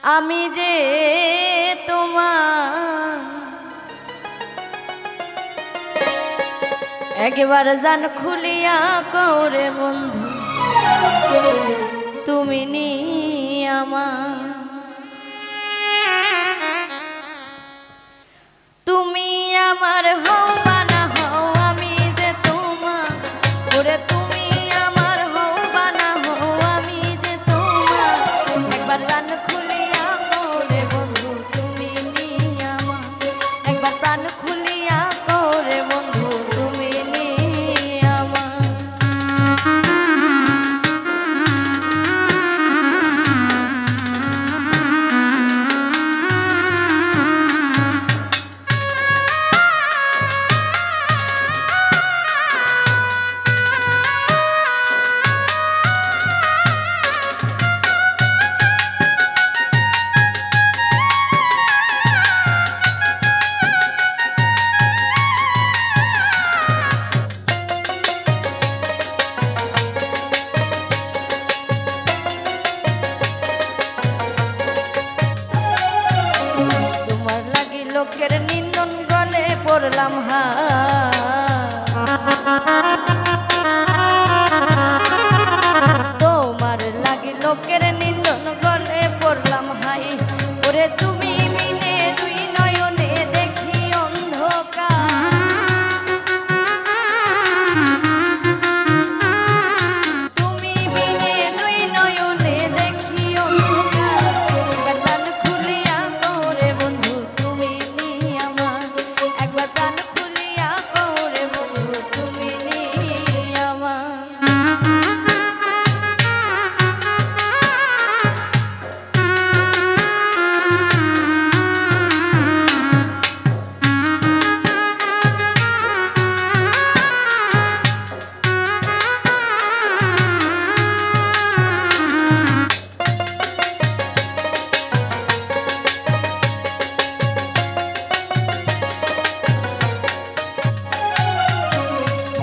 আমি যে তোমার একবার জান খুলিয়া করে বন্ধু তুমি নি আমার তুমি আমার হও বা না হও আমি যে তোমার ওরে তুমি আমার হও বা না হও আমি যে তোমার একবার জান খুলিয়া করে বন্ধু তুমি নি আমার একবার প্রাণ খুলিয়া করে বন্ধু তুমি নি আমার লোকের নিন্দন গলে পড়লাম তোমার লাগি লোকের নিন্দন গলে পড়লাম হাই ওরে তুমি মিলে দুই নয়নে দেখি অন্ধকার তুমি মিলে দুই নয়নে দেখি অন্ধকার প্রাণ খুলিয়া করে বন্ধু তুমি নি আমার একবার প্রাণ খুলিয়া করে বন্ধু তুমি নি আমার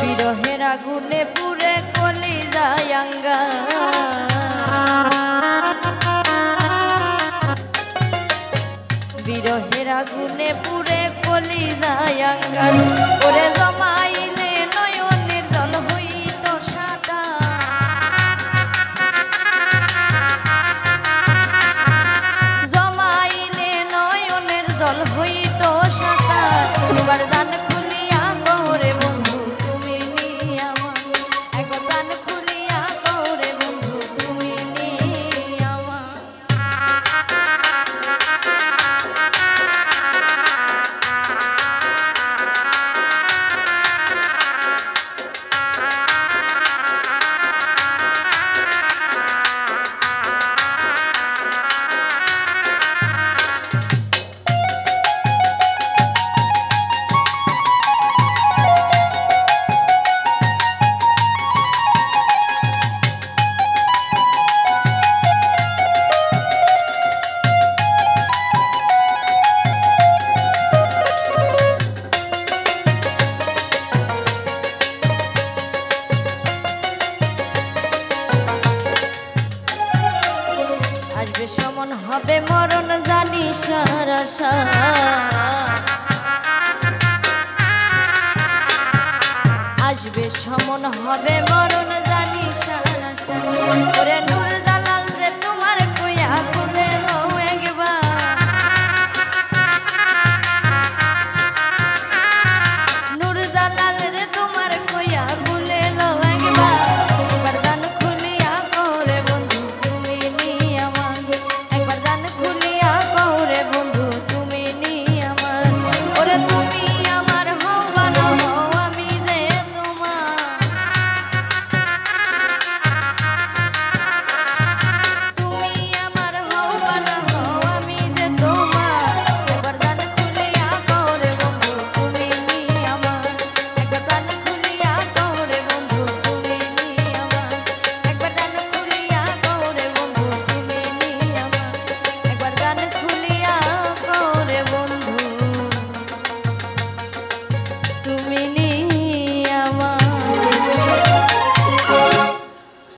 বিরহের আগুনে পুরে কলিজায় আঙ্গার বিরহের আগুনে পুরে কলিজায় আঙ্গার ওরে জমাইলে নয়নের জল হইত সাদা জমাইলে নয়নের জল হইত সাদা এবার জান খুলিয়া করে বন্ধু তুমি নি আমার একবার প্রাণ খুলিয়া করে বন্ধু তুমি নি আমার আসবে সমন হবে মরণ জানি সারা আসবে সমন হবে মরণ জানি সারা